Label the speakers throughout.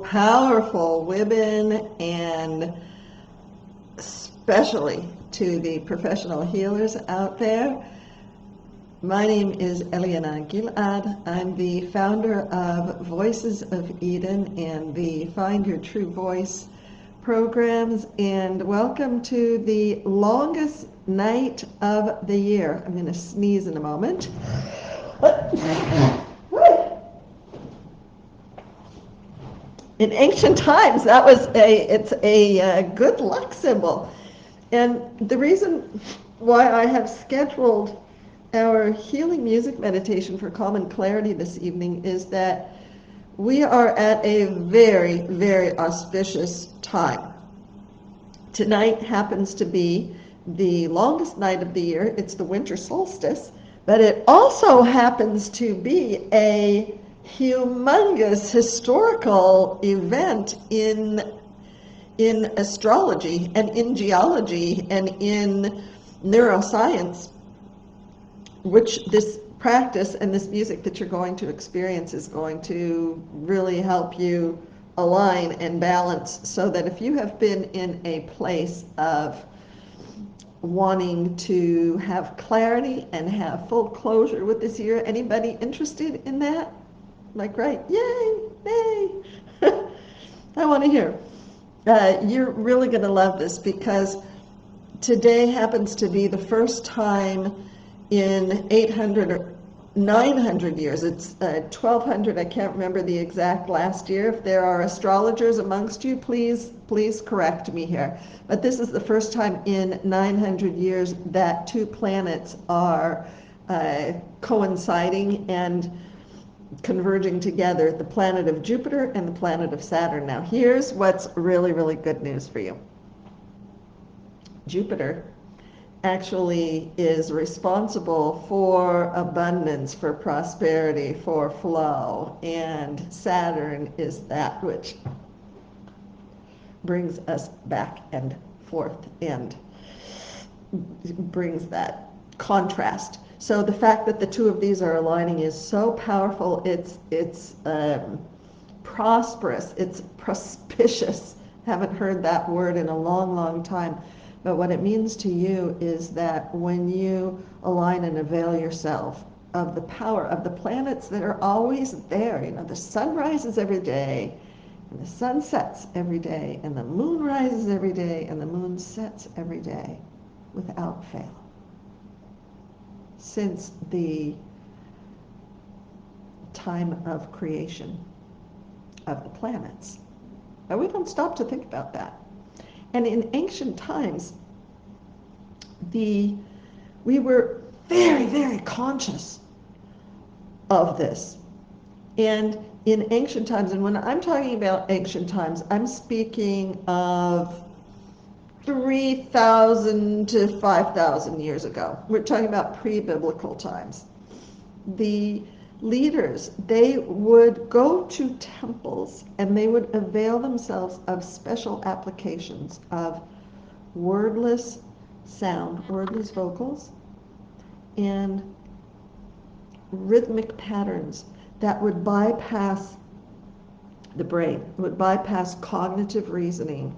Speaker 1: powerful women, and especially to the professional healers out there. My name is Eliana Gilad. I'm the founder of Voices of Eden and the Find Your True Voice programs, and welcome to the longest night of the year. I'm going to sneeze in a moment. In ancient times, it's a good luck symbol. And the reason why I have scheduled our healing music meditation for calm and clarity this evening is that we are at a very, very auspicious time. Tonight happens to be the longest night of the year. It's the winter solstice, but it also happens to be a humongous historical event in astrology and in geology and in neuroscience, which this practice and this music that you're going to experience is going to really help you align and balance, so that if you have been in a place of wanting to have clarity and have full closure with this year, anybody interested in that? Like, right? Yay! Yay! I want to hear. You're really going to love this, because today happens to be the first time in 800 or 900 years. It's 1200. I can't remember the exact last year. If there are astrologers amongst you, please correct me here. But this is the first time in 900 years that two planets are coinciding and converging together, the planet of Jupiter and the planet of Saturn. Now, here's what's really, really good news for you. Jupiter actually is responsible for abundance, for prosperity, for flow, and Saturn is that which brings us back and forth and brings that contrast. So the fact that the two of these are aligning is so powerful. It's prosperous. It's prospicious. Haven't heard that word in a long, long time. But what it means to you is that when you align and avail yourself of the power of the planets that are always there, the sun rises every day, and the sun sets every day, and the moon rises every day, and the moon sets every day without fail. Since the time of creation of the planets. But we don't stop to think about that. And in ancient times, we were very, very conscious of this. And in ancient times, and when I'm talking about ancient times, I'm speaking of 3,000 to 5,000 years ago. We're talking about pre-biblical times. The leaders, they would go to temples and they would avail themselves of special applications of wordless sound, wordless vocals, and rhythmic patterns that would bypass the brain, would bypass cognitive reasoning,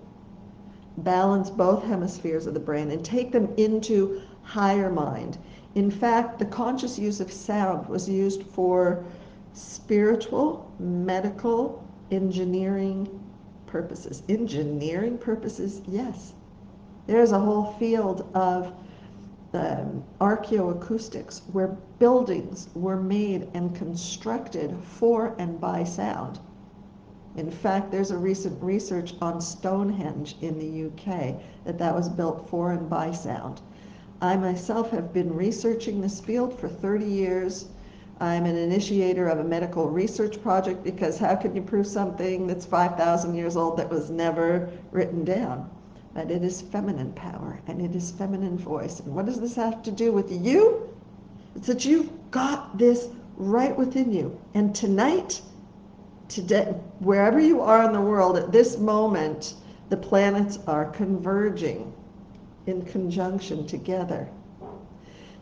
Speaker 1: balance both hemispheres of the brain, and take them into higher mind. In fact, the conscious use of sound was used for spiritual, medical, engineering purposes. Engineering purposes, yes. There's a whole field of archaeoacoustics where buildings were made and constructed for and by sound. In fact, there's a recent research on Stonehenge in the UK that was built for and by sound. I myself have been researching this field for 30 years. I'm an initiator of a medical research project, because how can you prove something that's 5,000 years old that was never written down? But it is feminine power and it is feminine voice. And what does this have to do with you? It's that you've got this right within you. And tonight, today, wherever you are in the world at this moment, the planets are converging in conjunction together.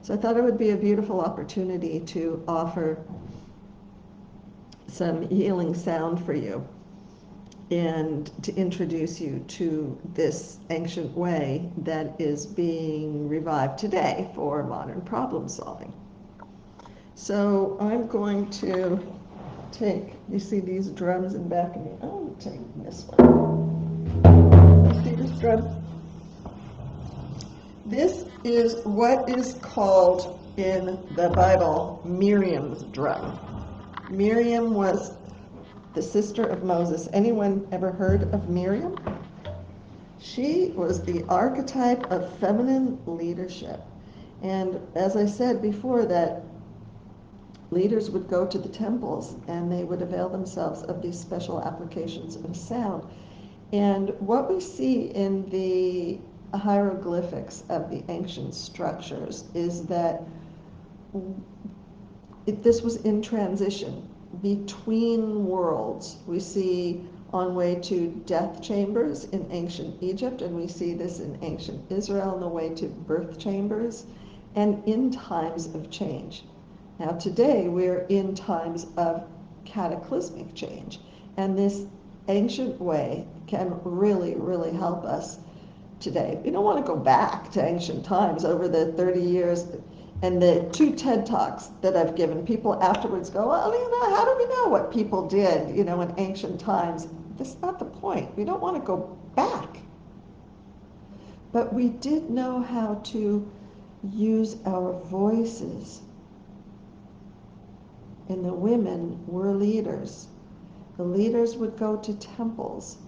Speaker 1: So I thought it would be a beautiful opportunity to offer some healing sound for you. and to introduce you to this ancient way that is being revived today for modern problem solving. So I'm going to take, you see these drums in back of me? I'll take this one. You see this drum? This is what is called in the Bible Miriam's drum. Miriam was the sister of Moses. Anyone ever heard of Miriam? She was the archetype of feminine leadership. And as I said before, that leaders would go to the temples and they would avail themselves of these special applications of sound. And what we see in the hieroglyphics of the ancient structures is that this was in transition between worlds. We see on way to death chambers in ancient Egypt, and we see this in ancient Israel on the way to birth chambers, and in times of change. Now today we're in times of cataclysmic change, and this ancient way can really, really help us today. We don't want to go back to ancient times. Over the 30 years and the 2 TED Talks that I've given, people afterwards go, well, how do we know what people did, in ancient times? That's not the point. We don't want to go back. But we did know how to use our voices. And the women were leaders. The leaders would go to temples.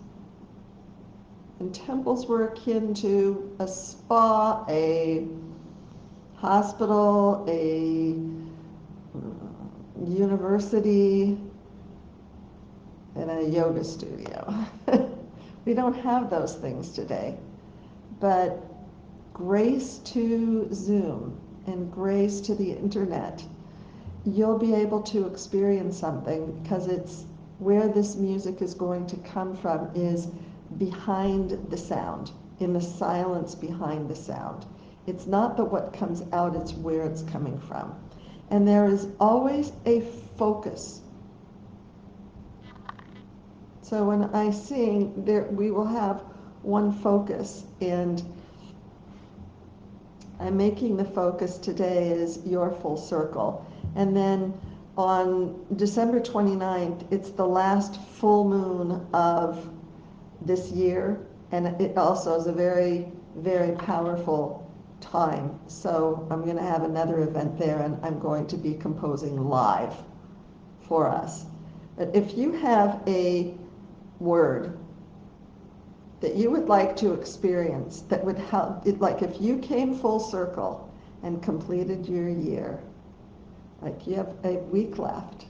Speaker 1: And temples were akin to a spa, a hospital, a university, and a yoga studio. We don't have those things today. But grace to Zoom and grace to the internet, you'll be able to experience something, because it's where this music is going to come from is behind the sound, in the silence behind the sound. It's not that what comes out, it's where it's coming from. And there is always a focus. So when I sing, we will have one focus, and I'm making the focus today is your full circle. And then on December 29th, it's the last full moon of this year, and it also is a very, very powerful time. So I'm going to have another event there, and I'm going to be composing live for us. But if you have a word that you would like to experience that would help, like if you came full circle and completed your year, like you have a week left,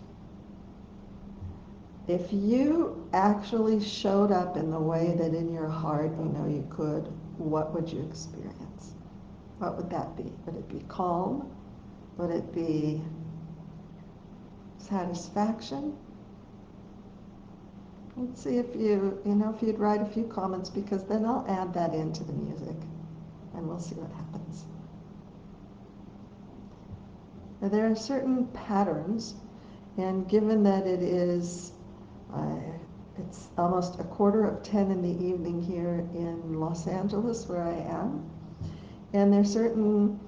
Speaker 1: if you actually showed up in the way that in your heart you know you could, what would you experience? What would that be? Would it be calm? Would it be satisfaction? Let's see if if you'd write a few comments, because then I'll add that into the music and we'll see what happens. Now, there are certain patterns, and given that it is it's almost 9:45 in the evening here in Los Angeles, where I am, and there are certain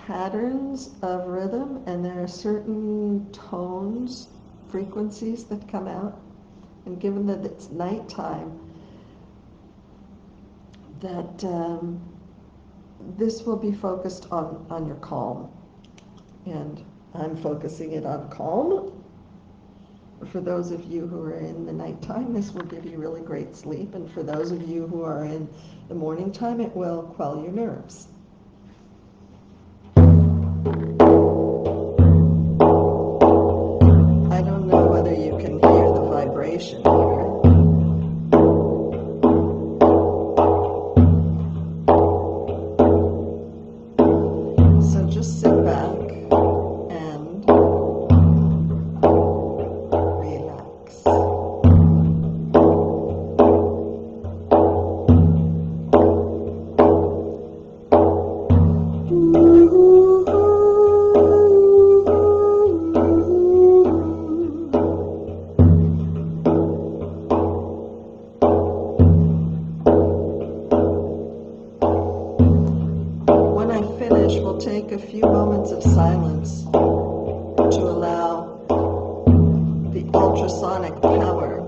Speaker 1: patterns of rhythm, and there are certain tones, frequencies that come out. And given that it's nighttime, that this will be focused on your calm. And I'm focusing it on calm. For those of you who are in the nighttime, this will give you really great sleep. And for those of you who are in the morning time, it will quell your nerves. I don't know whether you can hear the vibration here. So just sit back and relax. take a few moments of silence to allow the ultrasonic power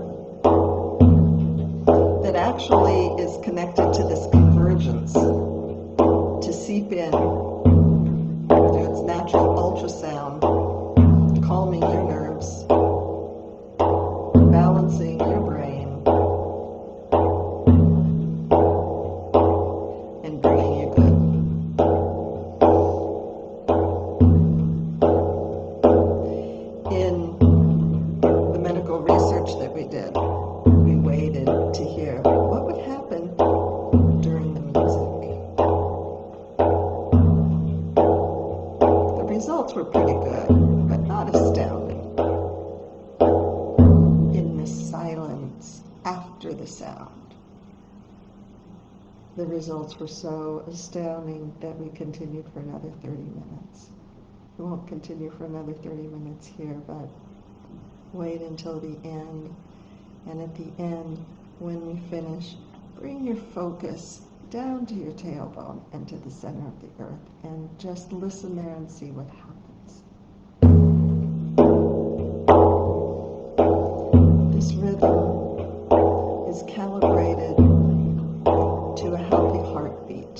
Speaker 1: that actually is connected to this convergence to seep in through its natural ultrasound, calming your nerves, balancing your brain, and bringing you good. In the medical research that we did, we waited to hear what would happen during the music. The results were pretty good, but not astounding. In the silence after the sound, the results were so astounding that we continued for another 30 minutes. We won't continue for another 30 minutes here, but wait until the end. And at the end, when we finish, bring your focus down to your tailbone and to the center of the earth, and just listen there and see what happens. This rhythm is calibrated to a healthy heartbeat.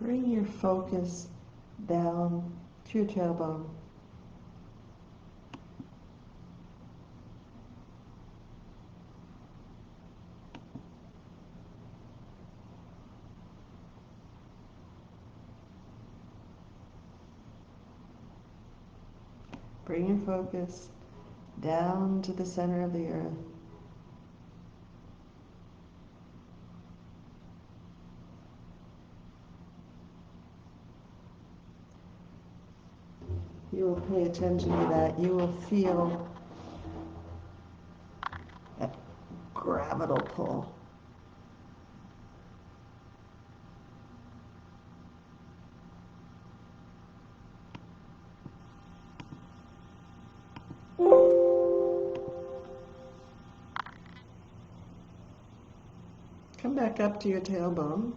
Speaker 1: Bring your focus down to your tailbone. Bring your focus down to the center of the earth. You will pay attention to that. You will feel that gravital pull. Come back up to your tailbone.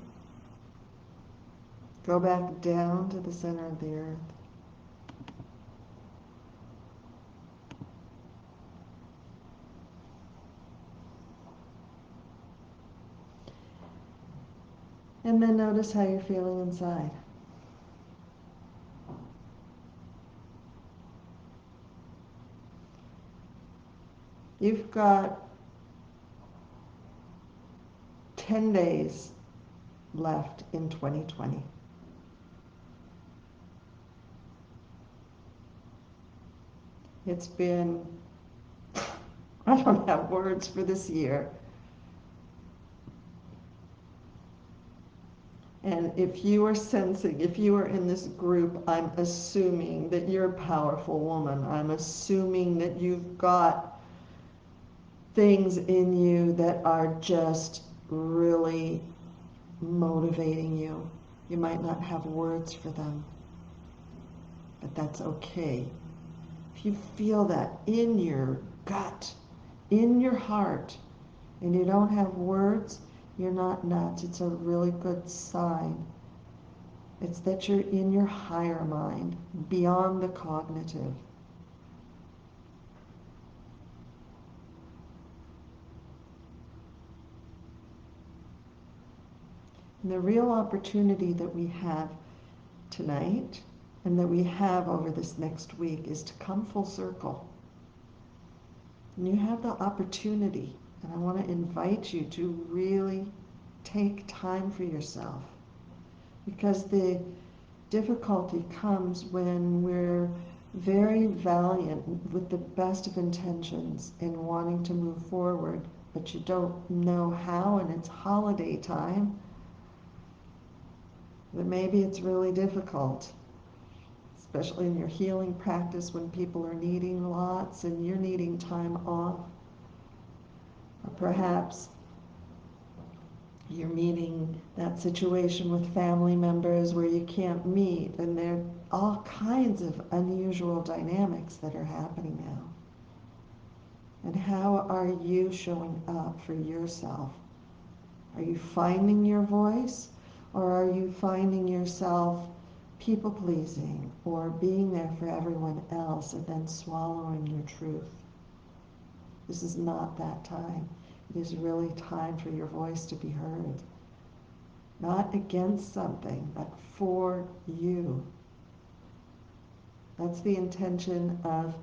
Speaker 1: Go back down to the center of the earth. And then notice how you're feeling inside. You've got 10 days left in 2020. It's been, I don't have words for this year. And if you are sensing, if you are in this group, I'm assuming that you're a powerful woman. I'm assuming that you've got things in you that are just really motivating you. You might not have words for them, but that's okay. If you feel that in your gut, in your heart, and you don't have words, you're not nuts. It's a really good sign. It's that you're in your higher mind, beyond the cognitive. And the real opportunity that we have tonight and that we have over this next week is to come full circle. And you have the opportunity, and I want to invite you to really take time for yourself, because the difficulty comes when we're very valiant with the best of intentions in wanting to move forward, but you don't know how, and it's holiday time. But maybe it's really difficult, especially in your healing practice when people are needing lots and you're needing time off. Or perhaps you're meeting that situation with family members where you can't meet, and there are all kinds of unusual dynamics that are happening now. And how are you showing up for yourself? Are you finding your voice, or are you finding yourself people-pleasing or being there for everyone else and then swallowing your truth? This is not that time. It is really time for your voice to be heard. Not against something, but for you. That's the intention of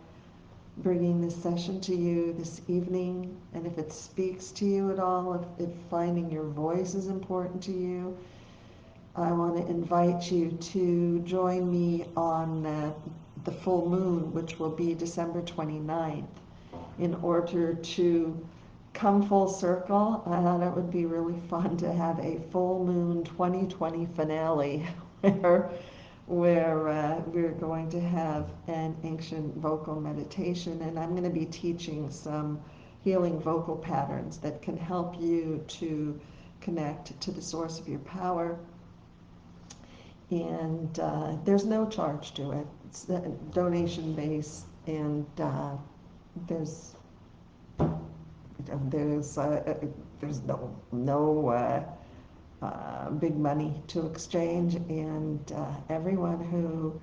Speaker 1: bringing this session to you this evening. And if it speaks to you at all, if finding your voice is important to you, I want to invite you to join me on the full moon, which will be December 29th, in order to come full circle. I thought it would be really fun to have a full moon 2020 finale where we're going to have an ancient vocal meditation, and I'm going to be teaching some healing vocal patterns that can help you to connect to the source of your power. And there's no charge to it. It's donation based, and there's no big money to exchange, and everyone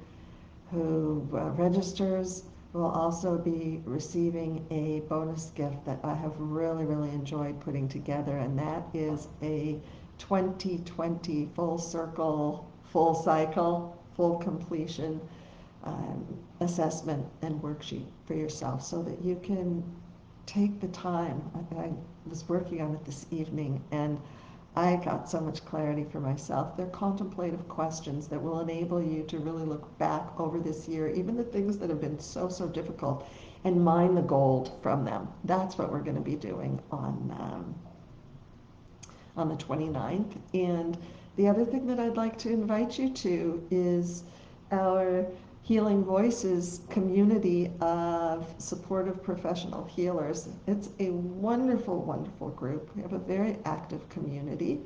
Speaker 1: who registers will also be receiving a bonus gift that I have really, really enjoyed putting together, and that is a 2020 full circle full cycle, full completion assessment and worksheet for yourself so that you can take the time. I was working on it this evening and I got so much clarity for myself. They're contemplative questions that will enable you to really look back over this year, even the things that have been so difficult, and mine the gold from them. That's what we're going to be doing on the 29th. And the other thing that I'd like to invite you to is our Healing Voices community of supportive professional healers. It's a wonderful group. We have a very active community,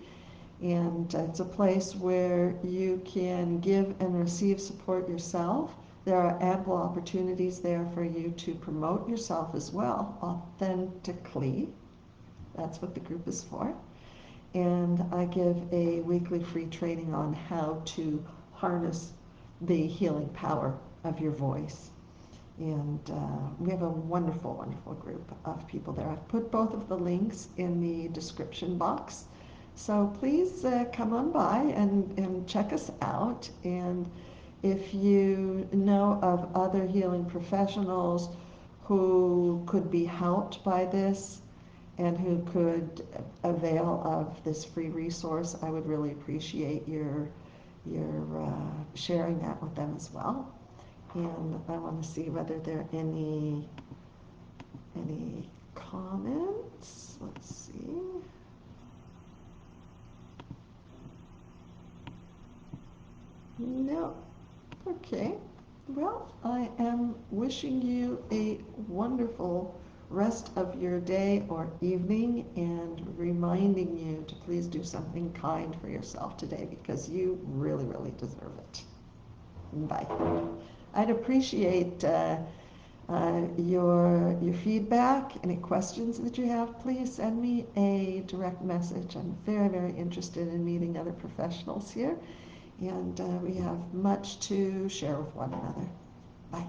Speaker 1: and it's a place where you can give and receive support yourself. There are ample opportunities there for you to promote yourself as well, authentically. That's what the group is for. And I give a weekly free training on how to harness the healing power of your voice. And we have a wonderful group of people there. I've put both of the links in the description box. So please come on by and check us out. And if you know of other healing professionals who could be helped by this and who could avail of this free resource, I would really appreciate your sharing that with them as well. And I want to see whether there are any comments. Let's see. No. Okay. Well, I am wishing you a wonderful rest of your day or evening and reminding you to please do something kind for yourself today because you really deserve it. Bye. I'd appreciate your feedback. Any questions that you have, please send me a direct message. I'm very interested in meeting other professionals here, and we have much to share with one another. Bye.